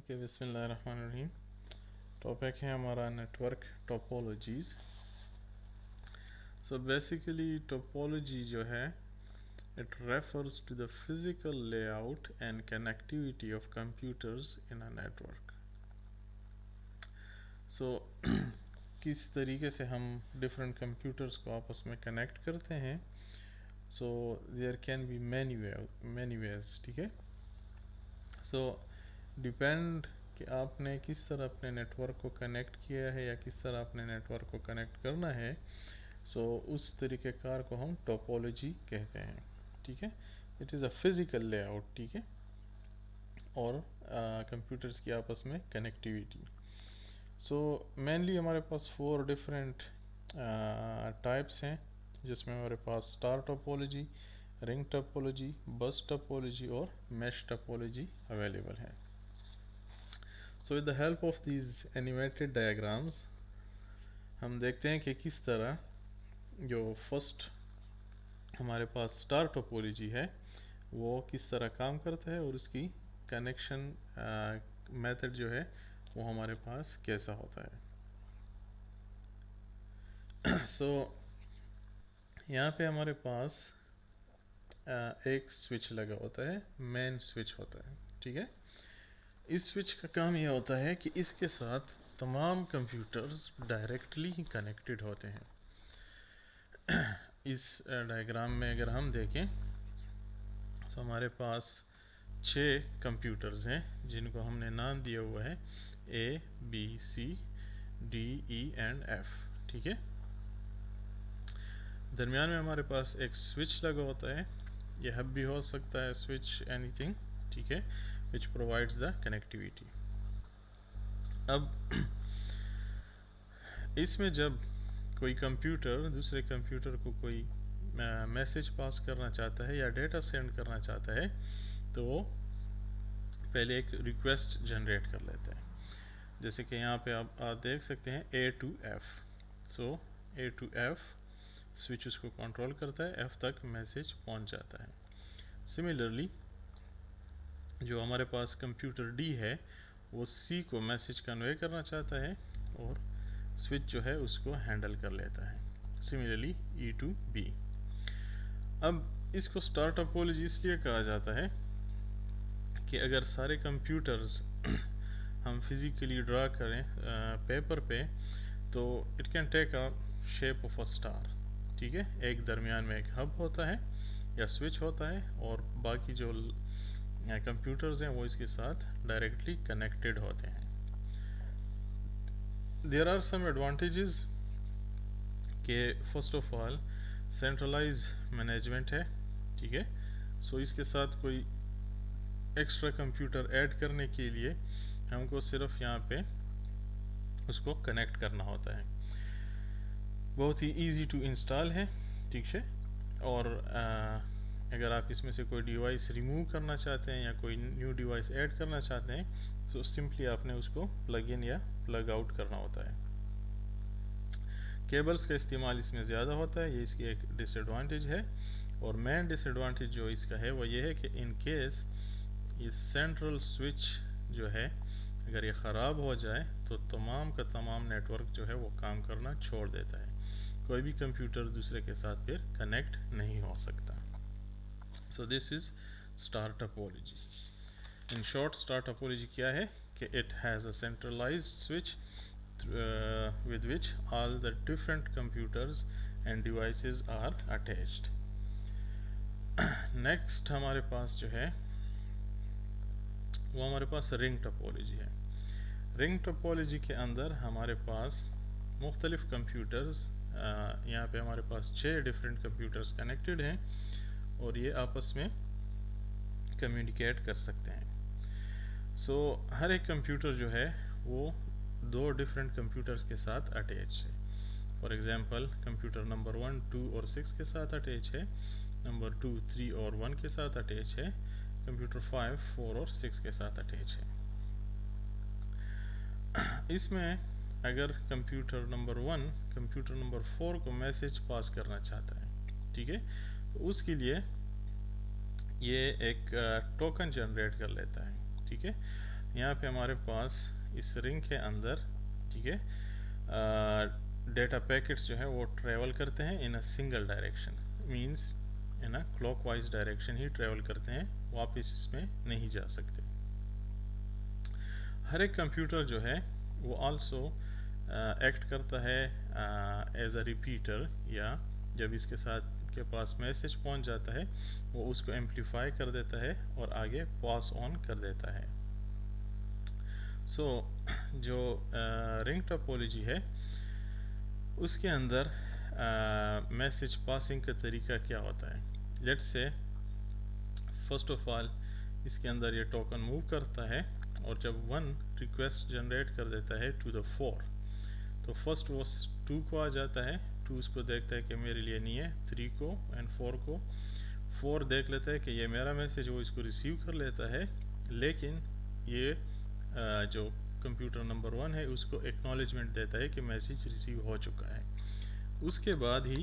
Okay بسم اللہ الرحمن الرحیم. ٹاپک ہے ہمارا network topologies. So basically topology جو ہے it refers to the physical layout and connectivity of computers in a network. So کس طریقے سے ہم ڈفرینٹ کمپیوٹرز کو آپس میں کنیکٹ کرتے ہیں. So there can be many ways. ٹھیک ہے. سو ڈپینڈ کہ آپ نے کس طرح اپنے نیٹ ورک کو کنیکٹ کیا ہے یا کس طرح اپنے نیٹ ورک کو کنیکٹ کرنا ہے. سو اس طریقہ کار کو ہم ٹوپولوجی کہتے ہیں. ٹھیک ہے. It is a physical lay out. ٹھیک ہے. اور کمپیوٹرز کی آپس میں کنیکٹیوٹی. سو مینلی ہمارے پاس 4 ڈفرینٹ ٹائپس ہیں جس میں ہمارے پاس اسٹار ٹوپولوجی، رنگ ٹوپولوجی، بس ٹوپولوجی اور میش ٹوپولوجی اویلیبل ہے. So with the help of these animated diagrams ہم دیکھتے ہیں کہ کس طرح جو فرسٹ ہمارے پاس اسٹار ٹوپولوجی ہے وہ کس طرح کام کرتا ہے اور اس کی کنیکشن میتھڈ جو ہے وہ ہمارے پاس کیسا ہوتا ہے. سو یہاں پہ ہمارے پاس ایک سوئچ لگا ہوتا ہے، مین سوئچ ہوتا ہے. ٹھیک ہے. اس سوئچ کا کام یہ ہوتا ہے کہ اس کے ساتھ تمام کمپیوٹرز ڈائریکٹلی ہی کنیکٹڈ ہوتے ہیں. اس ڈائیگرام میں اگر ہم دیکھیں تو ہمارے پاس 6 کمپیوٹرز ہیں جن کو ہم نے نام دیا ہوا ہے ABCDE&F. ٹھیک ہے. درمیان میں ہمارے پاس ایک سوئچ لگا ہوتا ہے. یہ ہب بھی ہو سکتا ہے سوئچ اینی تھنگ. ٹھیک ہے. which provides the connectivity. اب اس میں جب کوئی کمپیوٹر دوسرے کمپیوٹر کو کوئی میسج پاس کرنا چاہتا ہے یا ڈیٹا سینڈ کرنا چاہتا ہے تو وہ پہلے ایک ریکویسٹ جنریٹ کر لیتا ہے. جیسے کہ یہاں پہ آپ دیکھ سکتے ہیں A to F. So A to F switch اس کو کنٹرول کرتا ہے، F تک میسج پہنچ جاتا ہے. سملرلی جو ہمارے پاس کمپیوٹر ڈی ہے وہ سی کو میسج کنوے کرنا چاہتا ہے اور سوئچ جو ہے اس کو ہینڈل کر لیتا ہے. Similarly E to B. اب اس کو اسٹار ٹوپولوجی اس لیے کہا جاتا ہے کہ اگر سارے کمپیوٹرز ہم فزیکلی ڈرا کریں پیپر پہ تو it can take a shape of a star. ٹھیک ہے. ایک درمیان میں ایک ہب ہوتا ہے یا سوئچ ہوتا ہے اور باقی جو کمپیوٹرز ہیں وہ اس کے ساتھ ڈائریکٹلی کنیکٹڈ ہوتے ہیں. دیر آر سم ایڈوانٹیجز کہ first of all centralize management ہے. ٹھیک ہے. سو اس کے ساتھ کوئی ایکسٹرا کمپیوٹر ایڈ کرنے کے لیے ہم کو صرف یہاں پہ اس کو کنیکٹ کرنا ہوتا ہے. بہت ہی ایزی ٹو انسٹال ہے. ٹھیک ہے. اور اگر آپ اس میں سے کوئی ڈیوائس ریموو کرنا چاہتے ہیں یا کوئی نیو ڈیوائس ایڈ کرنا چاہتے ہیں تو سمپلی آپ نے اس کو پلگ ان یا پلگ آؤٹ کرنا ہوتا ہے. کیبلز کا استعمال اس میں زیادہ ہوتا ہے، یہ اس کی ایک ڈس ایڈوانٹیج ہے. اور مین ڈس ایڈوانٹیج جو اس کا ہے وہ یہ ہے کہ ان کیس یہ سینٹرل سوئچ جو ہے اگر یہ خراب ہو جائے تو تمام کا تمام نیٹ ورک جو ہے وہ کام کرنا چھوڑ دیتا ہے. کوئی بھی کمپیوٹر دوسرے کے ساتھ پھر کنیکٹ نہیں ہو سکتا. So this is star topology. In short, star topology کیا ہے کہ it has a centralized switch with which all the different computers and devices are attached. Next ہمارے پاس جو ہے وہ ہمارے پاس رنگ ٹوپولوجی ہے. رنگ ٹوپولوجی کے اندر ہمارے پاس مختلف کمپیوٹرز یہاں پہ ہمارے پاس 6 ڈفرینٹ کمپیوٹرز کنیکٹڈ ہیں اور یہ آپس میں کمیونیکیٹ کر سکتے ہیں. سو ہر ایک کمپیوٹر جو ہے وہ 2 ڈفرینٹ کمپیوٹرز کے ساتھ اٹیچ ہے. فار ایگزامپل کمپیوٹر نمبر 1 2 اور 6 کے ساتھ اٹیچ ہے، نمبر 2 3 اور 1 کے ساتھ اٹیچ ہے، کمپیوٹر 5 4 اور 6 کے ساتھ اٹیچ ہے. اس میں اگر کمپیوٹر نمبر 1 کمپیوٹر نمبر 4 کو میسج پاس کرنا چاہتا ہے، ٹھیک ہے، تو اس کے لیے یہ ایک ٹوکن جنریٹ کر لیتا ہے. ٹھیک ہے. یہاں پہ ہمارے پاس اس رنگ کے اندر ٹھیک ہے ڈیٹا پیکٹس جو ہے وہ ٹریول کرتے ہیں in a single direction, means in a clockwise direction ہی ٹریول کرتے ہیں، واپس اس میں نہیں جا سکتے۔ ہر ایک کمپیوٹر جو ہے وہ آلسو ایکٹ کرتا ہے ایز اے ریپیٹر، یا جب اس کے ساتھ کے پاس میسج پہنچ جاتا ہے وہ اس کو ایمپلیفائی کر دیتا ہے اور آگے پاس آن کر دیتا ہے۔ سو جو رنگ ٹاپولوجی ہے اس کے اندر میسج پاسنگ کا طریقہ کیا ہوتا ہے؟ لیٹس سے فرسٹ آف آل اس کے اندر یہ ٹوکن موو کرتا ہے اور جب 1 ریکویسٹ جنریٹ کر دیتا ہے ٹو دا 4، تو فرسٹ وہ 2 کو آ جاتا ہے، 2 اس کو دیکھتا ہے کہ میرے لیے نہیں ہے، 3 کو اینڈ 4 کو، 4 دیکھ لیتا ہے کہ یہ میرا میسج، وہ اس کو ریسیو کر لیتا ہے، لیکن یہ جو کمپیوٹر نمبر 1 ہے اس کو ایکنالجمنٹ دیتا ہے کہ میسج ریسیو ہو چکا ہے۔ اس کے بعد ہی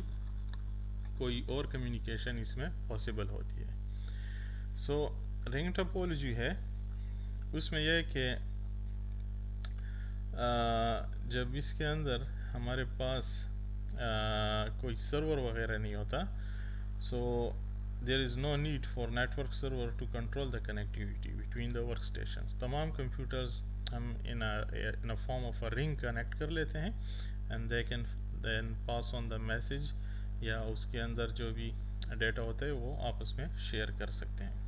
کوئی اور کمیونیکیشن اس میں پاسبل ہوتی ہے۔ سو رنگ ٹاپولوجی ہے اس میں یہ ہے کہ جب اس کے اندر ہمارے پاس کوئی سرور وغیرہ نہیں ہوتا، so there is no need for network server to control the connectivity between the workstations. تمام کمپیوٹرز ہم ان اے فارم آف اے رنگ کنیکٹ کر لیتے ہیں and they can then pass on the message, یا اس کے اندر جو بھی ڈیٹا ہوتا ہے وہ آپس میں شیئر کر سکتے ہیں۔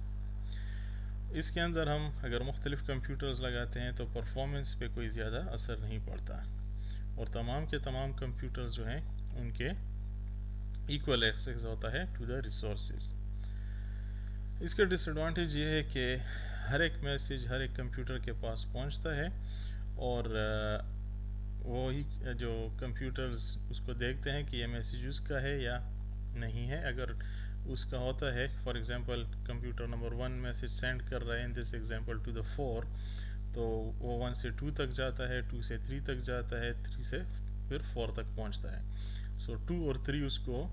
اس کے اندر ہم اگر مختلف کمپیوٹرز لگاتے ہیں تو پرفارمنس پہ کوئی زیادہ اثر نہیں پڑتا، اور تمام کے تمام کمپیوٹرز جو ہیں ان کے ایکول ایکسیس ہوتا ہے ٹو دا ریسورسز۔ اس کا ڈس ایڈوانٹیج یہ ہے کہ ہر ایک میسیج ہر ایک کمپیوٹر کے پاس پہنچتا ہے، اور وہی جو کمپیوٹرز اس کو دیکھتے ہیں کہ یہ میسیج اس کا ہے یا نہیں ہے۔ اگر اس کا ہوتا ہے، for example computer number 1 message send کر رہا ہے ان دس ایگزامپل ٹو دا 4، تو وہ 1 سے 2 تک جاتا ہے، 2 سے 3 تک جاتا ہے، 3 سے پھر 4 تک پہنچتا ہے۔ سو 2 اور 3 اس کو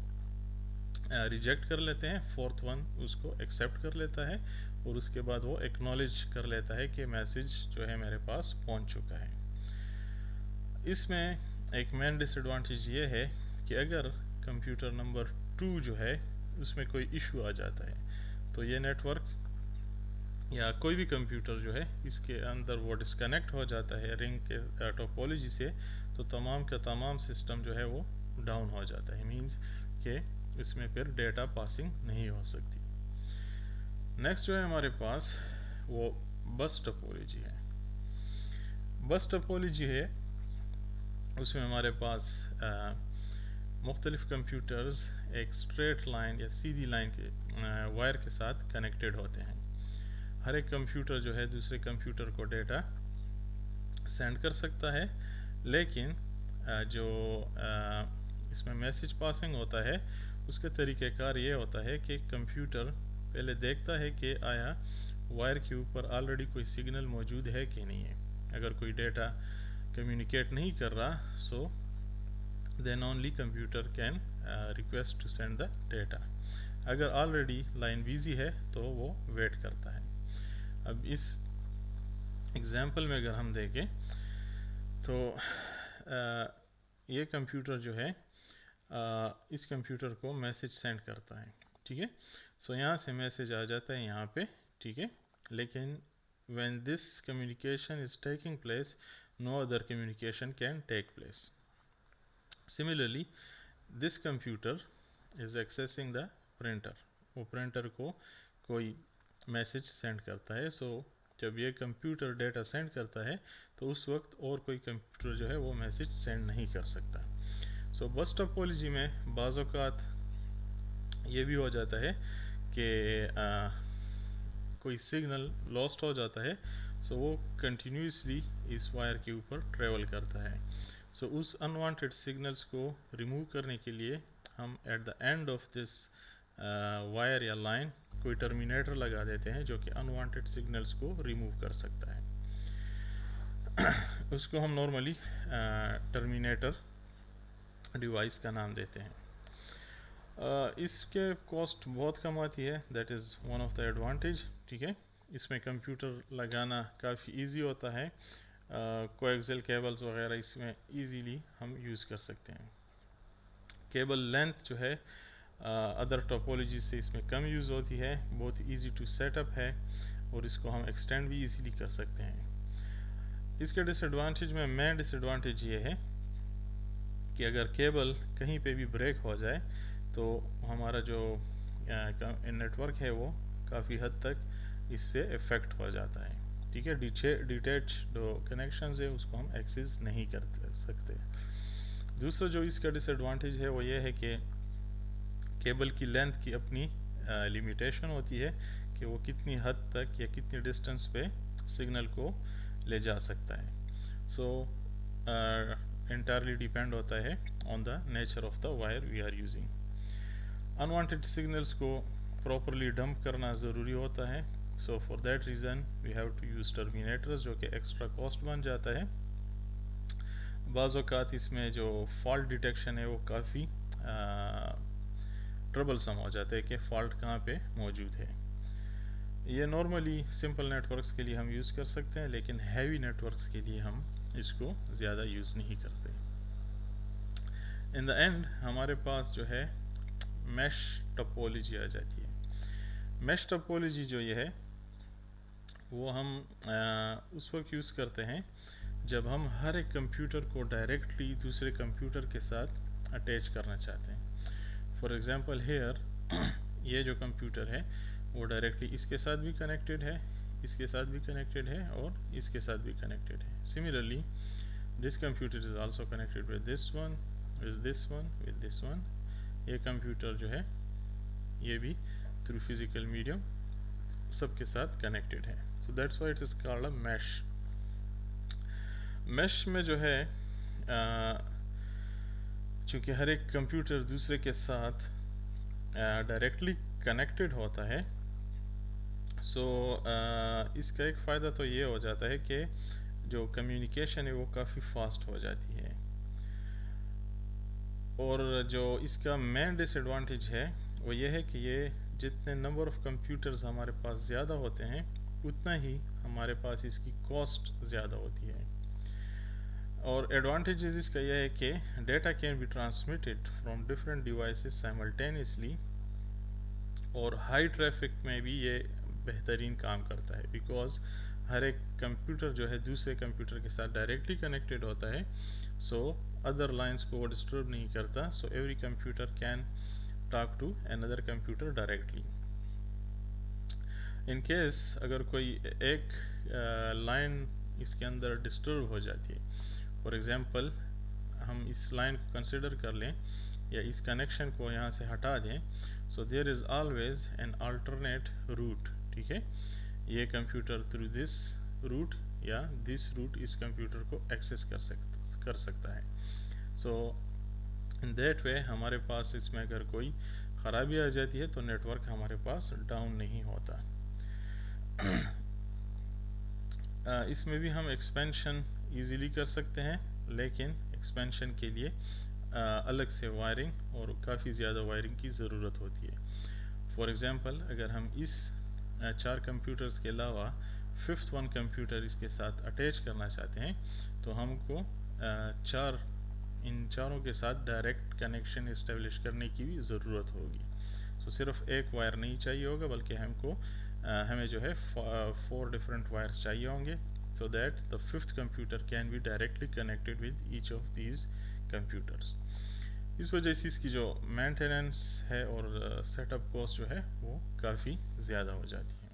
ریجیکٹ کر لیتے ہیں، 4تھ 1 اس کو ایکسیپٹ کر لیتا ہے، اور اس کے بعد وہ ایکنالج کر لیتا ہے کہ میسیج جو ہے میرے پاس پہنچ چکا ہے۔ اس میں ایک مین ڈس ایڈوانٹیج یہ ہے کہ اگر کمپیوٹر نمبر 2 جو ہے اس میں کوئی ایشو آ جاتا ہے تو یہ نیٹ ورک یا کوئی بھی کمپیوٹر جو ہے اس کے اندر وہ ڈسکنیکٹ ہو جاتا ہے رنگ کے ٹاپولوجی سے، تو تمام کا تمام سسٹم جو ہے وہ ڈاؤن ہو جاتا ہے، مینز کہ اس میں پھر ڈیٹا پاسنگ نہیں ہو سکتی۔ نیکسٹ جو ہے ہمارے پاس وہ بس ٹاپولوجی ہے۔ بس ٹاپولوجی ہے اس میں ہمارے پاس مختلف کمپیوٹرز ایک اسٹریٹ لائن یا سیدھی لائن کے وائر کے ساتھ کنیکٹڈ ہوتے ہیں۔ ہر ایک کمپیوٹر جو ہے دوسرے کمپیوٹر کو ڈیٹا سینڈ کر سکتا ہے، لیکن جو اس میں میسیج پاسنگ ہوتا ہے اس کے طریقہ کار یہ ہوتا ہے کہ کمپیوٹر پہلے دیکھتا ہے کہ آیا وائر کے اوپر آلریڈی کوئی سگنل موجود ہے کہ نہیں ہے۔ اگر کوئی ڈیٹا کمیونیکیٹ نہیں کر رہا، so then only computer can request to send the data. اگر آلریڈی لائن بزی ہے تو وہ ویٹ کرتا ہے۔ اب اس ایگزامپل میں اگر ہم دیکھیں تو یہ کمپیوٹر جو ہے اس کمپیوٹر کو میسیج سینڈ کرتا ہے، ٹھیک ہے۔ سو یہاں سے میسیج آ جاتا ہے یہاں پہ، ٹھیک ہے، لیکن when this communication is taking place, no other communication can take place. Similarly, this computer is accessing the printer. وہ پرنٹر کو کوئی میسیج سینڈ کرتا ہے، سو جب یہ کمپیوٹر ڈیٹا سینڈ کرتا ہے تو اس وقت اور کوئی کمپیوٹر جو ہے وہ میسیج سینڈ نہیں کر سکتا۔ سو بس ٹاپولوجی میں بعض اوقات یہ بھی ہو جاتا ہے کہ کوئی سگنل لاسٹ ہو جاتا ہے، سو وہ کنٹینیوسلی اس وائر کے اوپر ٹریول کرتا ہے۔ سو اس انوانٹیڈ سگنلس کو ریموو کرنے کے لیے ہم at the end of this wire یا لائن کوئی ٹرمینیٹر لگا دیتے ہیں جو کہ انوانٹیڈ سگنلس کو ریموو کر سکتا ہے۔ اس کو ہم نارملی ٹرمینیٹر ڈیوائس کا نام دیتے ہیں۔ اس کے کاسٹ بہت کم آتی ہے، that is one of the advantage, ٹھیک ہے۔ اس میں کمپیوٹر لگانا کافی ایزی ہوتا ہے. کویکزل کیبلز وغیرہ اس میں ایزیلی ہم یوز کر سکتے ہیں. کیبل لینتھ جو ہے ادر ٹوپولوجی سے اس میں کم یوز ہوتی ہے, بہت ایزی ٹو سیٹ اپ ہے, اور اس کو ہم ایکسٹینڈ بھی ایزیلی کر سکتے ہیں. اس کے ڈس ایڈوانٹیج میں مین ڈس ایڈوانٹیج یہ ہے کہ اگر کیبل کہیں پہ بھی بریک ہو جائے تو ہمارا جو نیٹ ورک ہے وہ کافی حد تک اس سے افیکٹ ہو جاتا ہے. ٹھیک ہے, ڈیٹیچ جو کنیکشنز ہے اس کو ہم ایکسس نہیں کر سکتے. دوسرا جو اس کا ڈس ایڈوانٹیج ہے وہ یہ ہے کہ کیبل کی لینتھ کی اپنی لیمیٹیشن ہوتی ہے کہ وہ کتنی حد تک یا کتنی ڈسٹنس پہ سگنل کو لے جا سکتا ہے. سو انٹائرلی ڈیپینڈ ہوتا ہے on the nature of the wire we are using. Unwanted signals کو پراپرلی ڈمپ کرنا ضروری ہوتا ہے. So for that reason we have to use terminators, جو کہ ایکسٹرا کاسٹ بن جاتا ہے. بعض اوقات اس میں جو فالٹ ڈیٹیکشن ہے وہ کافی ٹربل سم ہو جاتا ہے کہ فالٹ کہاں پہ موجود ہے. یہ نارملی سمپل نیٹ ورکس کے لیے ہم یوز کر سکتے ہیں, لیکن ہیوی نیٹ ورکس کے لیے ہم اس کو زیادہ یوز نہیں کرتے. ان دا اینڈ ہمارے پاس جو ہے میش ٹپولوجی آ جاتی ہے. میش ٹپولوجی جو یہ ہے وہ ہم اس وقت یوز کرتے ہیں جب ہم ہر ایک کمپیوٹر کو ڈائریکٹلی دوسرے کمپیوٹر کے ساتھ اٹیچ کرنا چاہتے ہیں. فار ایگزامپل ہیئر یہ جو کمپیوٹر ہے وہ ڈائریکٹلی اس کے ساتھ بھی کنیکٹڈ ہے, اس کے ساتھ بھی کنیکٹڈ ہے, اور اس کے ساتھ بھی کنیکٹڈ ہے. Similarly this computer is also connected with this one, with this one, with this one. یہ کمپیوٹر جو ہے یہ بھی تھرو فزیکل میڈیم سب کے ساتھ کنیکٹڈ ہے. So that's why it is called a mesh. Mesh میں جو ہے چونکہ ہر ایک کمپیوٹر دوسرے کے ساتھ ڈائریکٹلی کنیکٹڈ ہوتا ہے, سو اس کا ایک فائدہ تو یہ ہو جاتا ہے کہ جو کمیونیکیشن ہے وہ کافی فاسٹ ہو جاتی ہے. اور جو اس کا مین ڈس ایڈوانٹیج ہے وہ یہ ہے کہ یہ جتنے نمبر آف کمپیوٹرز ہمارے پاس زیادہ ہوتے ہیں اتنا ہی ہمارے پاس اس کی کاسٹ زیادہ ہوتی ہے. اور ایڈوانٹیجز اس کا یہ ہے کہ data can be transmitted from different devices simultaneously, اور ہائی ٹریفک میں بھی یہ بہترین کام کرتا ہے بیکاز ہر ایک کمپیوٹر جو ہے دوسرے کمپیوٹر کے ساتھ ڈائریکٹلی کنیکٹڈ ہوتا ہے. سو ادر لائنس کو وہ ڈسٹرب نہیں کرتا. So every computer can talk to اندر کمپیوٹر ڈائریکٹلی. ان کیس اگر کوئی ایک لائن اس کے اندر ڈسٹرب ہو جاتی ہے, فار ایگزامپل ہم اس لائن کو کنسیڈر کر لیں یا اس کنیکشن کو یہاں سے ہٹا دیں, so there is always an alternate route. ٹھیک ہے, یہ کمپیوٹر تھرو دس روٹ یا دس روٹ اس کمپیوٹر کو ایکسیس کر سکتا ہے. سو ان دیٹ وے ہمارے پاس اس میں اگر کوئی خرابی آ جاتی ہے تو نیٹ ورک ہمارے پاس ڈاؤن نہیں ہوتا. اس میں بھی ہم ایکسپینشن ایزیلی کر سکتے ہیں, لیکن ایکسپینشن کے لیے الگ سے وائرنگ اور کافی زیادہ وائرنگ کی ضرورت ہوتی ہے. فار ایگزامپل اگر ہم اس 4 کمپیوٹرز کے علاوہ 5th ون کمپیوٹر اس کے ساتھ اٹیچ کرنا چاہتے ہیں تو ہم کو ان چاروں کے ساتھ ڈائریکٹ کنیکشن اسٹیبلش کرنے کی بھی ضرورت ہوگی. سو صرف ایک وائر نہیں چاہیے ہوگا بلکہ ہمیں جو ہے 4 ڈفرینٹ وائرس چاہیے ہوں گے, so that the 5th computer can be directly connected with each of these computers. اس وجہ سے اس کی جو مینٹیننس ہے اور سیٹ اپ کاسٹ جو ہے وہ کافی زیادہ ہو جاتی ہے.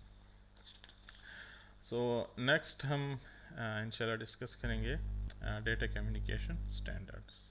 سو نیکسٹ ہم انشاءاللہ ڈسکس کریں گے ڈیٹا کمیونیکیشن اسٹینڈرڈس.